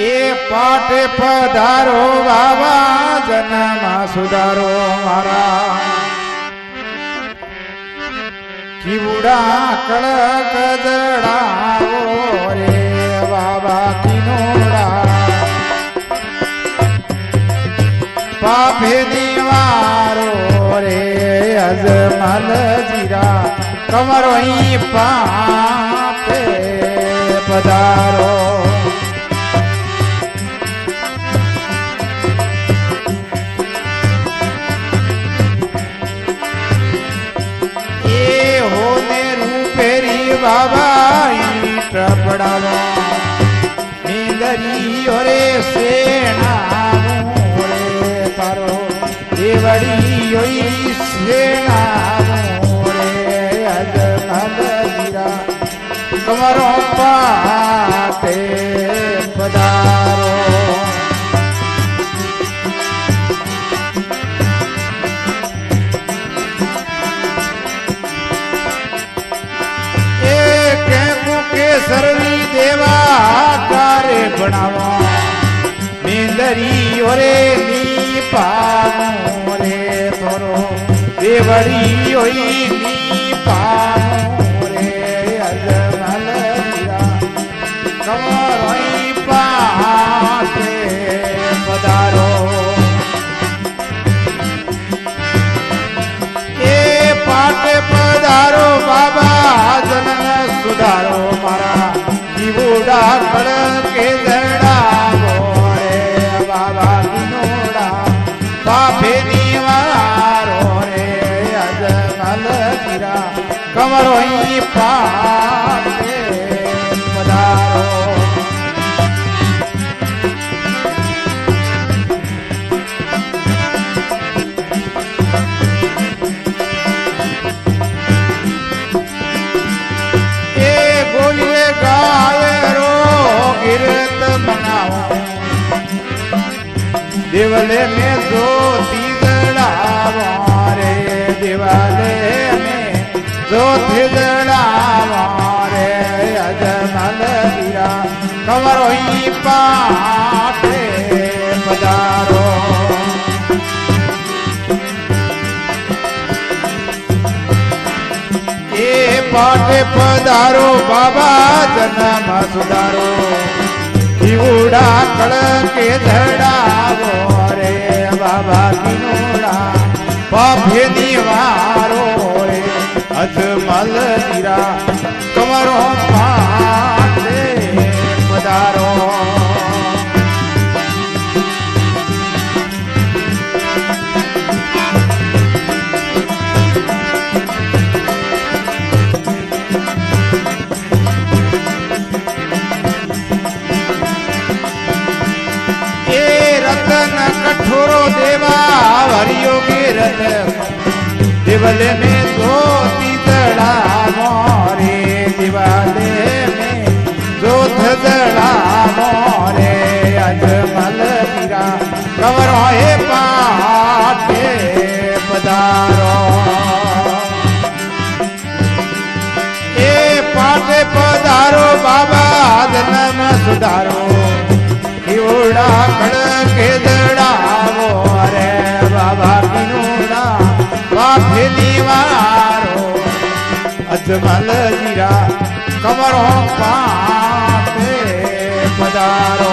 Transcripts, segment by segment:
એ પાટે પધારો બાબા જન્મમાં સુધારો મારા કીવડા કડક જડાવો રે બાબા કિનોડા પાપે નિવારો રે અજમલ જીરા કમરો પાપે પધારો બાબા ઈટ પડાવા નીંદરી ઓરે સેણા રે તારો દેવડી ઓઈ સેણા રે અજમલ જીરા કમરો પાટે પધારો સરવી દેવા કારે ભણાવા મેંદરી ઓરે ની પામો રે થોરો દેવડી ઓઈ ની પામો રે અજમલ જીરા કમરોઈ પાટે પધારો એ પાટે પધારો બાબા જન્મ સુધારો મારા જીવડા કડકે જડાવો રે બાબા કિનોડા પાપે નિવારો રે અજમલ જીરા કમરો પાટે પધારો देवले में ज्योति जड़ावा रे दिवाले में ज्योति जड़ावा रे अजमल जीरा कमरो पाटे पधारो ये पाटे पधारो बाबा जन्म सुधारो जीवड़ा कड़के धड़ावो रे बाबा किनोड़ा पापे निवारो रे अजमल जीरा कमरो पाटे पधारो कठोरो देवा हरियो के रथ दिवाले में ज्योति जड़ावो रे दिवाले में ज्योति जड़ावो रे अजमल जीरा कमरो पाटे पधारो ए पाटे पधारो बाबा जन्म सुधारो जीवड़ा कड़के जड़ावो रे बाबा किनोड़ा पापे निवारो अजमल जीरा कमरो पाटे पधारो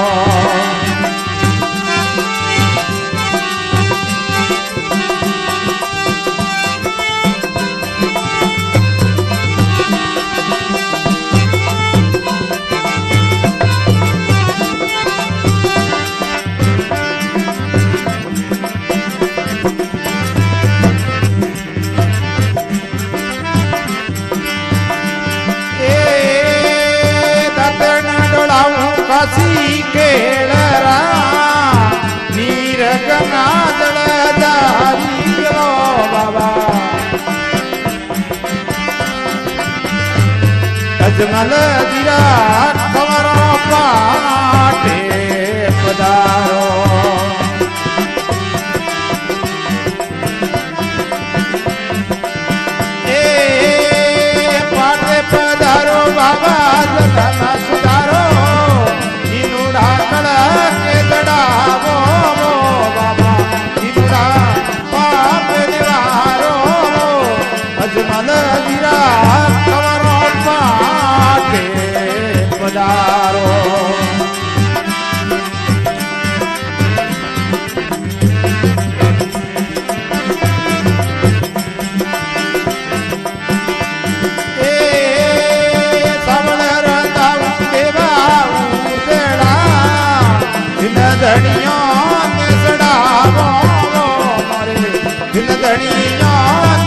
काशी केळरा नीर गंगाजळ दारी ओ बाबा अजमल जीरा कमरो पाटे पधारो बाबा जन्म सुधारो नीनुड़ा कड़ा પધારો. ધણીયો ને સડાવો મારે દિલ ધણીયો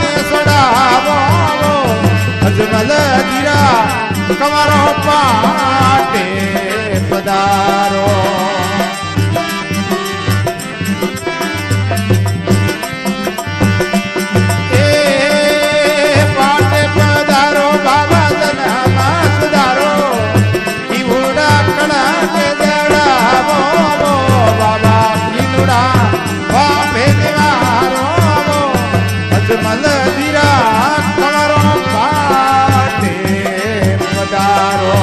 ને સડાવો અજમલ જીરા કમરો પાટે પધારો. એ પાટે પધારો બાબા જનમાં સુધારો ઈવડા કણા ને જડાવો અજમલ જીરા કમરો પાટે પધારો.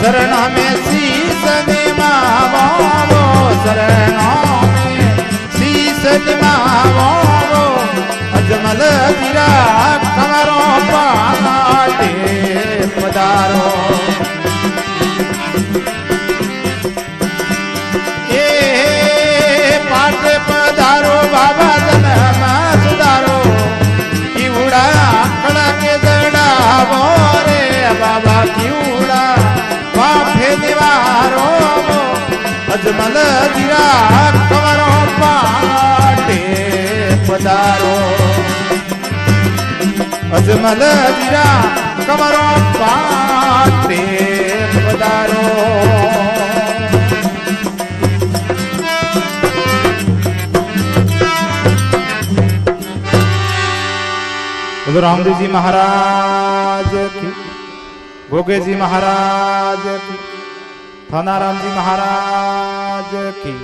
शरणों में शीश निभावो शरणों में शीश निभावो अजमल जीरा कमरो पाटे पधारो. ए पाटे पधारो बाबा जन्म सुधारो कीवड़ा कड़ा के जड़ावो रे बाबा कीवड़ा वाफे निवारो अजमल जीरा कमरो पाटे पधारो. अजमल जीरा कमरो पाटे पधारो. बोलो रामदेव जी महाराज की, भोगे जी महाराज की, थानाराम जी महाराज की.